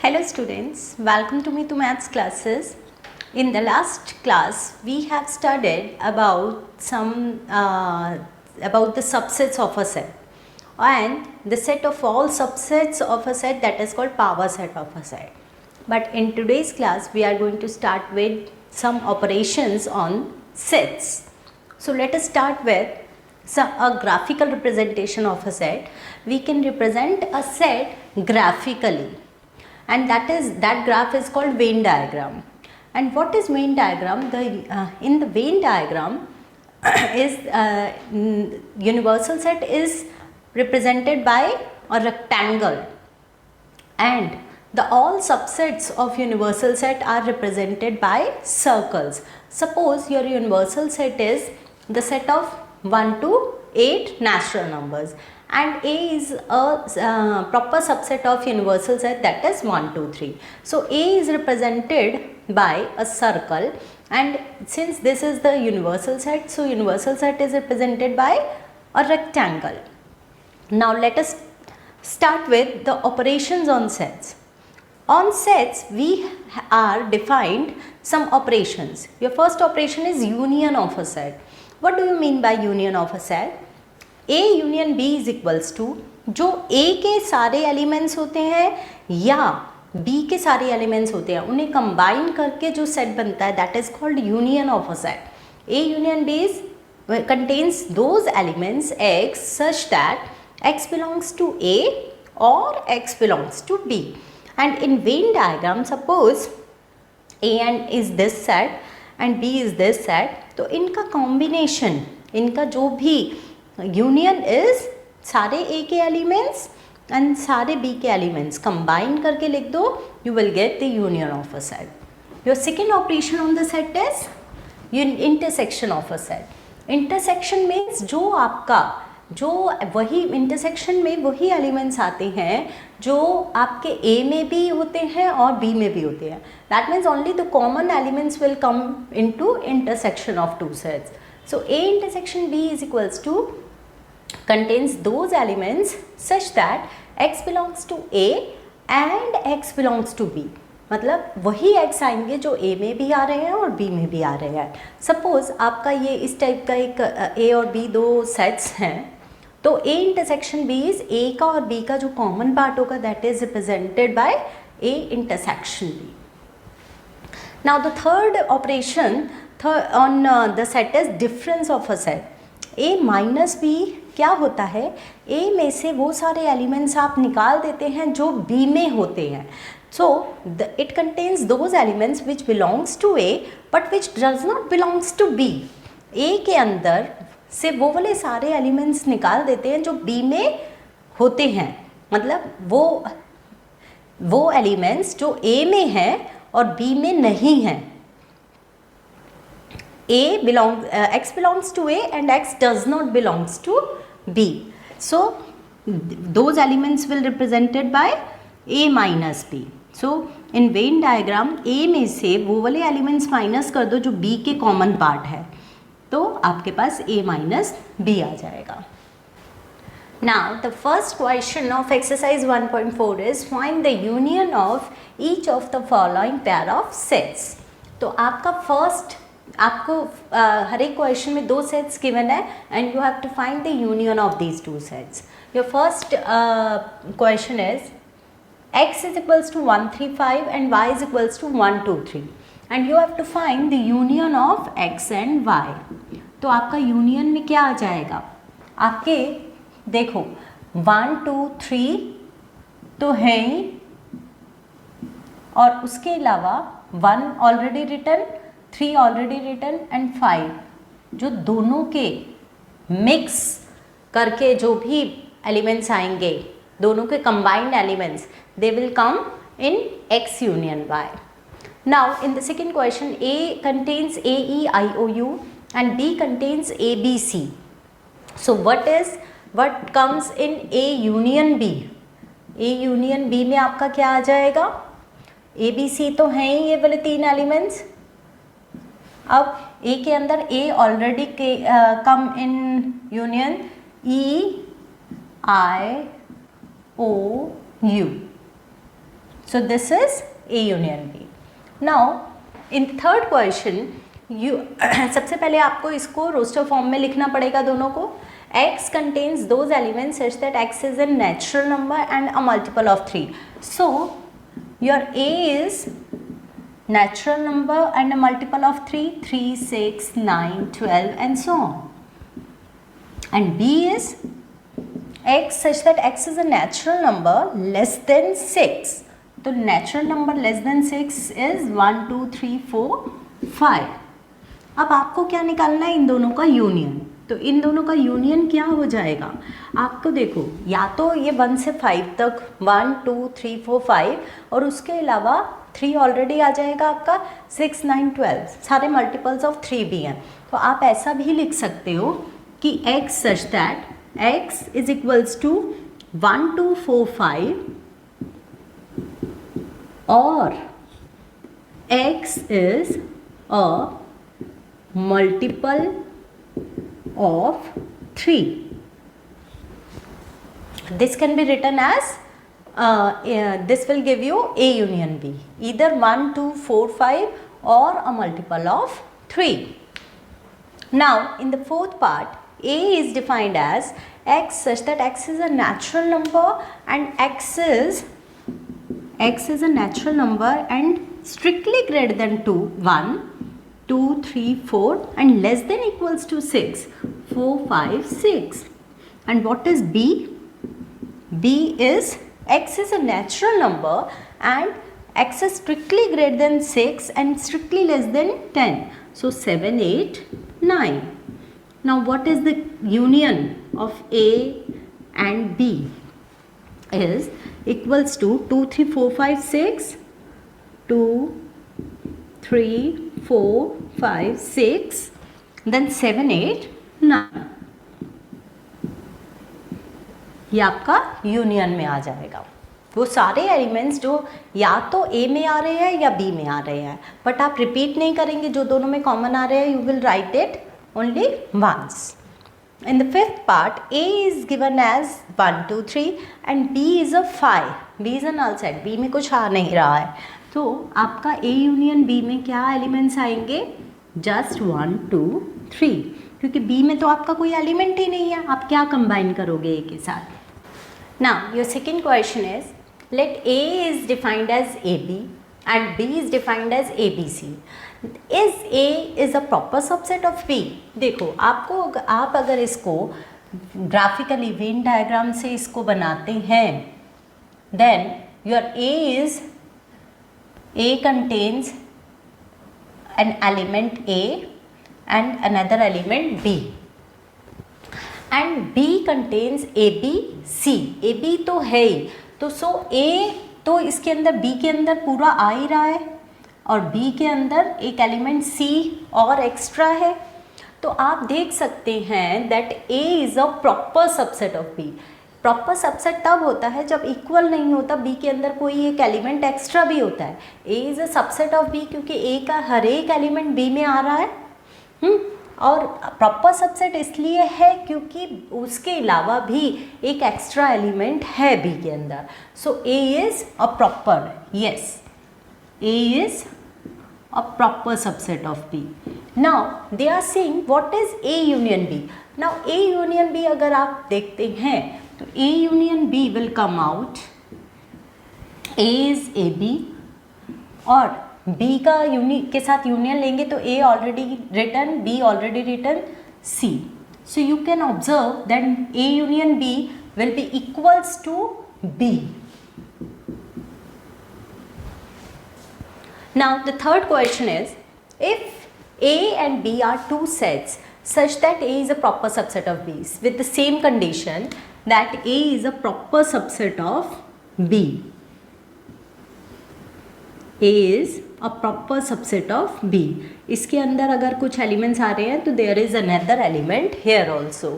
Hello students, welcome to Me to Maths classes. In the last class, we have studied about about the subsets of a set and the set of all subsets of a set, that is called power set of a set. But in today's class, we are going to start with some operations on sets. So let us start with a graphical representation of a set. We can represent a set graphically, and that graph is called Venn diagram. And what is Venn diagram? In the Venn diagram is universal set is represented by a rectangle, and the all subsets of universal set are represented by circles. Suppose your universal set is the set of 1 to 8 natural numbers, and A is a proper subset of universal set, that is 1, 2, 3. So A is represented by a circle, and since this is the universal set, so universal set is represented by a rectangle. Now let us start with the operations on sets. On sets, we are defined some operations. Your first operation is union of a set. What do you mean by union of a set? A union B is equals to जो A के सारे elements होते हैं या B के सारे elements होते हैं, उन्हें कंबाइन करके जो सेट बनता है, that is called union of a set. A union B contains those elements X such that X belongs to A or X belongs to B. And in Venn diagram, suppose A and is this set and B is this set, तो इनका combination, इनका जो भी union is सारे A के elements and सारे B के elements combine करके लिख दो, you will get the union of a set. Your second operation on the set is intersection of a set. Intersection means जो वही इंटरसेक्शन में वही एलिमेंट्स आते हैं जो आपके A में भी होते हैं और B में भी होते हैं. That means only the common elements will come into intersection of two sets. So A intersection B is equals to contains those elements such that X belongs to A and X belongs to B. मतलब वही X आएंगे जो A में भी आ रहे हैं और B में भी आ रहे हैं. सपोज आपका ये इस टाइप का एक A और B दो सेट्स हैं, तो A intersection B is A का और B का जो कॉमन पार्ट होगा, that is represented by A intersection B. Now the third operation on the set is difference of a set. A minus B क्या होता है? A में से वो सारे एलिमेंट्स आप निकाल देते हैं जो B में होते हैं. So it contains those elements which belongs to A but which does not belongs to B. A के अंदर से वो वाले सारे एलिमेंट्स निकाल देते हैं जो B में होते हैं. मतलब वो एलिमेंट्स जो A में हैं और B में नहीं हैं. X belongs to A and X does not belongs to B. So those elements will represented by A minus B. So in Venn diagram, A में से वो वाले elements माइनस कर दो जो B के कॉमन पार्ट है, तो आपके पास A minus B आ जाएगा. Now the first question of exercise 1.4 is find the union of each of the following pair of sets. तो आपको हर एक क्वेश्चन में दो सेट्स गिवन है and you have to find the union of these two sets. Your first question is x is equals to 1, 3, 5 and y is equals to 1, 2, 3 and you have to find the union of x and y. तो आपका union में क्या आ जाएगा? आपके देखो 1, 2, 3 तो है ही, और उसके अलावा 1 already written, 3 already written and 5 जो दोनों के मिक्स करके जो भी एलिमेंट्स आएंगे, दोनों के combined elements, they will come in x union y. Now in the second question A contains A, E, I, O, U and B contains A, B, C. So what comes in A union B? A union B में आपका क्या आ जाएगा? A, B, C तो हैं ही ये वाले तीन elements. अब A के अंदर A already come in union E, I, O, U. So this is A union B. Now in the third question you सबसे पहले आपको इसको रोस्टर फॉर्म में लिखना पड़ेगा दोनों को. X contains those elements such that X is a natural number and a multiple of 3. So your A is natural number and a multiple of 3, 3, 6, 9, 12 and so on. And B is X such that X is a natural number less than 6. तो natural number less than 6 is 1, 2, 3, 4, 5. अब आपको क्या निकालना है? इन दोनों का union. तो इन दोनों का यूनियन क्या हो जाएगा? आपको देखो या तो ये 1 से 5 तक 1, 2, 3, 4, 5 और उसके अलावा 3 ऑलरेडी आ जाएगा आपका, 6, 9, 12 सारे मल्टीपल्स ऑफ 3 भी हैं. तो आप ऐसा भी लिख सकते हो कि x such that x is equals to 1, 2, 4, 5 or x is a multiple of 3. This can be written as this will give you A union B, either 1, 2, 4, 5 or a multiple of 3. Now in the fourth part, A is defined as x such that x is a natural number and x is a natural number and strictly greater than 2, 1, 2, 3, 4 and less than equals to 6, 4, 5, 6. And what is B? B is x is a natural number and x is strictly greater than 6 and strictly less than 10. So 7, 8, 9. Now what is the union of A and B? Is equals to 2, 3, 4, 5, 6, 2, 3, 4, 5, 6, then 7, 8, 9. ये आपका union में आ जाएगा. वो सारे elements जो या तो A में आ रहे हैं या B में आ रहे हैं, बट आप रिपीट नहीं करेंगे. जो दोनों में कॉमन आ रहे हैं, you will write it only once. In the fifth part, A is given as 1, 2, 3 and B is a 5. B is a null set. B में कुछ आ नहीं रहा है. तो आपका A यूनियन B में क्या एलिमेंट्स आएंगे? जस्ट 1, 2, 3. क्योंकि B में तो आपका कोई एलिमेंट ही नहीं है. आप क्या कंबाइन करोगे A के साथ? Now your second question is, let A is defined as AB and B is defined as ABC. Is A is a proper subset of B? देखो आपको, आप अगर इसको ग्राफिकली वेन डायग्राम से इसको बनाते हैं, then your A contains an element A and another element B and B contains AB, C. AB तो है ही, तो सो A तो इसके अंदर B के अंदर पूरा आ ही रहा है और B के अंदर एक एलिमेंट C और एक्स्ट्रा है. तो आप देख सकते हैं that A is a proper subset of B. Proper subset तब होता है जब इक्वल नहीं होता, B के अंदर कोई एक एलिमेंट एक्स्ट्रा भी होता है. A is a subset of B क्योंकि A का हर एक एलिमेंट B में आ रहा है. और प्रॉपर सबसेट इसलिए है क्योंकि उसके अलावा भी एक एक्स्ट्रा एलिमेंट है B के अंदर. सो A is a proper, yes, A is a proper subset of B. Now they are saying what is A union B. Now A union B अगर आप देखते हैं तो A union B will come out A is AB और B का के साथ union लेंगे तो A already written, B already written, C. So you can observe that A union B will be equals to B. Now the third question is, if A and B are two sets such that A is a proper subset of B with the same condition that A is a proper subset of B. A is a proper subset of B. इसके अंदर अगर कुछ elements आ रहे हैं तो there is another element here also.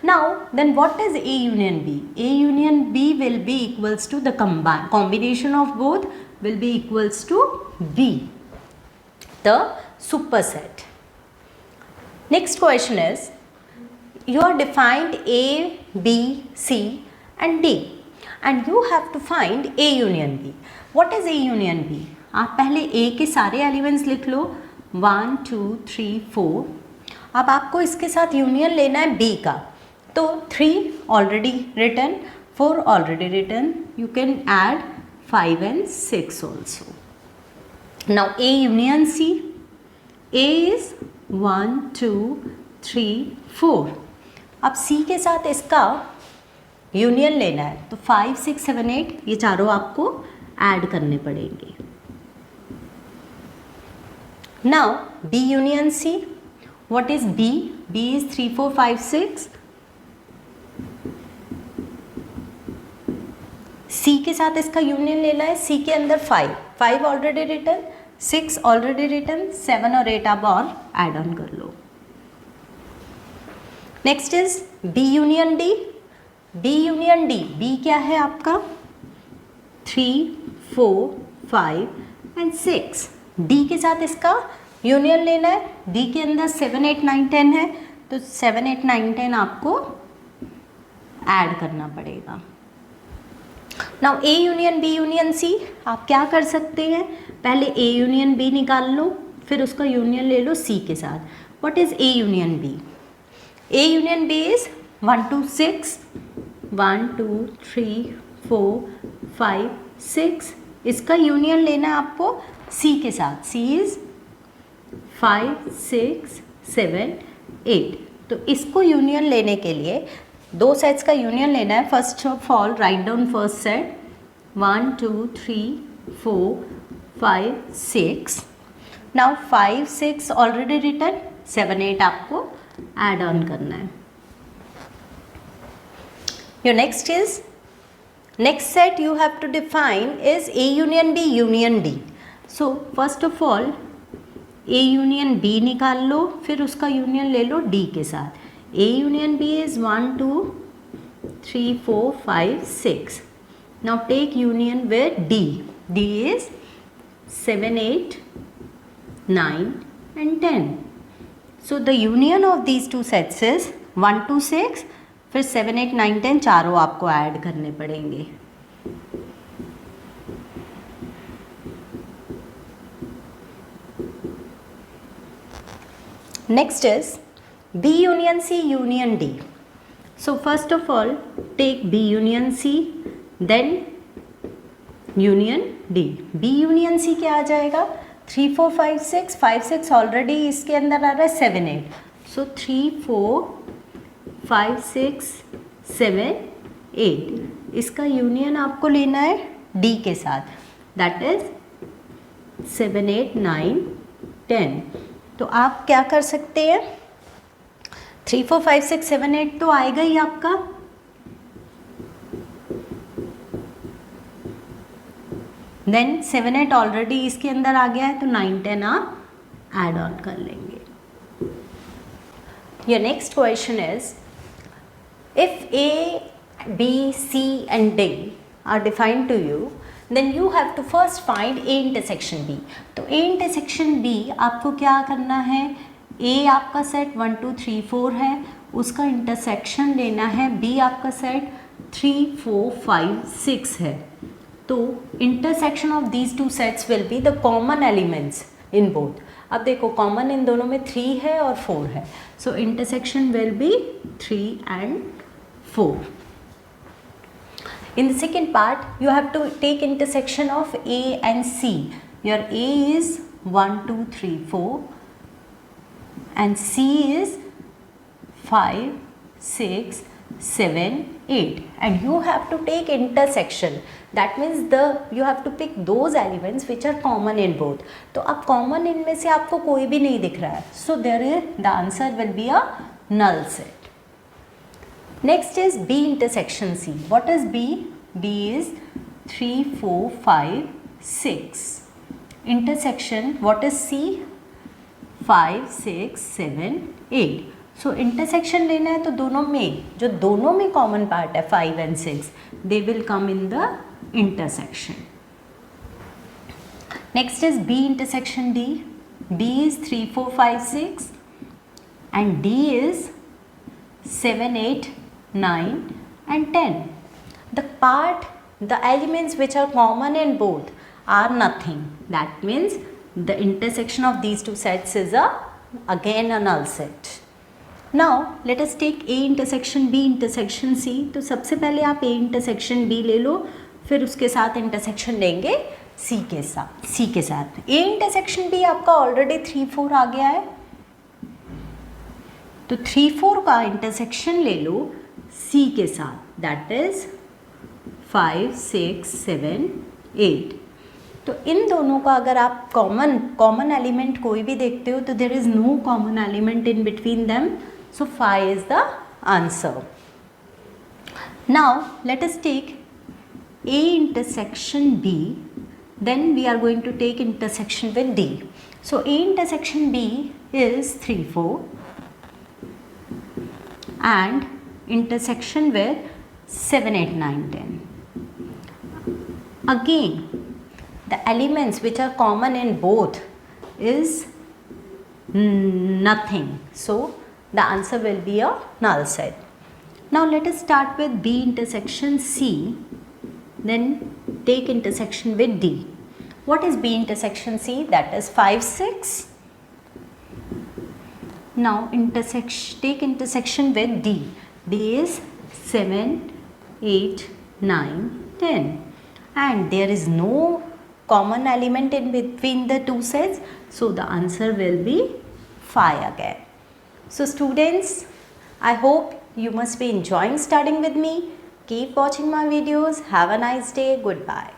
Now then what is A union B? A union B will be equals to the combination of both will be equals to B, the superset. Next question is, you are defined A, B, C and D and you have to find A union B. What is A union B? आप पहले A के सारे elements लिख लो, 1 2 3 4। अब आपको इसके साथ union लेना है B का, तो 3 already written, 4 already written, you can add 5 and 6 also. Now A union C, A is 1 2 3 4। अब C के साथ इसका यूनियन लेना है, तो 5 6 7 8 ये चारों आपको ऐड करने पड़ेंगे। Now B union C, what is B? B is 3 4 5 6। C के साथ इसका यूनियन लेना है, C के अंदर 5 ऑलरेडी रिटन, 6 ऑलरेडी रिटन, 7 और 8 आप और ऐड ऑन कर लो। Next is B union D। B union D, B क्या है आपका 3 4 5 एंड 6। D के साथ इसका यूनियन लेना है, D के अंदर 7 8 9 10 है, तो 7 8 9 10 आपको ऐड करना पड़ेगा। Now A union B union C, आप क्या कर सकते हैं, पहले A यूनियन B निकाल लो, फिर उसका यूनियन ले लो C के साथ। What is A union B? A union B is 1 2 6, 1 2 3 4 5 6। इसका यूनियन लेना है आपको C के साथ, C इज 5 6 7 8। तो इसको यूनियन लेने के लिए दो सेट्स का यूनियन लेना है। First of all write down first set, 1 2 3 4 5 6। Now 5 6 already written, 7 8 आपको ऐड ऑन करना है। Your next is, next set you have to define is A union B union D। So first of all A union B निकाल लो, फिर उसका union ले लो D के साथ। A union B is 1 2 3 4 5 6। Now take union with D. D is 7 8 9 and 10. So the union of these two sets is 1 2 6, फिर 7 8 9 10 चारों आपको add करने पड़ेंगे। Next is B union C union D. So first of all take B union C, then union D. B union C क्या आ जाएगा, 3 4 5 6, 5 6 already इसके अंदर आ रहा है, 7 8। सो 3 4 5 6 7 8। इसका यूनियन आपको लेना है D के साथ, दैट इज 7 8 9 10। तो आप क्या कर सकते हैं, 3 4 5 6 7 8 तो आएगा ही आपका, देन 7 8 ऑलरेडी इसके अंदर आ गया है, तो 9 10 आप ऐड ऑन कर लेंगे। Your next question is, if A B C and D are defined to you, then you have to first find A intersection B। तो A intersection B आपको क्या करना है, A आपका सेट 1 2 3 4 है, उसका इंटरसेक्शन लेना है, B आपका सेट 3 4 5 6 है। तो intersection of these two sets will be the common elements in both. अब देखो कॉमन इन दोनों में 3 है और 4 है, सो intersection will be 3 and 4। In the second part, you have to take intersection of A and C. Your A is 1 2 3 4 and C is 5 6 7 8, and you have to take intersection. That means you have to pick those elements which are common in both. तो अब common इनमें से आपको कोई भी नहीं दिख रहा है, so the answer will be a null set. Next is B intersection C. What is B? B is 3 4 5 6. Intersection, what is C? 5 6 7 8. So intersection लेना है, तो दोनों में जो दोनों में common part है 5 and 6, they will come in the intersection. Next is B intersection D. B is 3 4 5 6 and D is 7 8 9 and 10. The elements which are common in both, are nothing. That means the intersection of these two sets is again a null set. Now let us take A intersection B intersection C. तो सबसे पहले आप A intersection B ले लो, फिर उसके साथ intersection लेंगे C के साथ. A intersection B आपका ऑलरेडी 3 4 आ गया है, तो 3 4 का इंटरसेक्शन ले लो C के साथ, दैट इज 5 6 7 8. तो इन दोनों का अगर आप कॉमन एलिमेंट कोई भी देखते हो तो there is no common element in between them, so 5 is the answer. Now let us take A intersection B, then we are going to take intersection with D. So A intersection B is 3 4 and intersection with 7 8 9 10. Again the elements which are common in both is nothing, so the answer will be a null set. Now let us start with B intersection C, then take intersection with D. What is B intersection C? That is 5 6. Now take intersection with D. D is 7 8 9 10, and there is no common element in between the two sets, so the answer will be 5 again. So students, I hope you must be enjoying studying with me. Keep watching my videos. Have a nice day. Goodbye.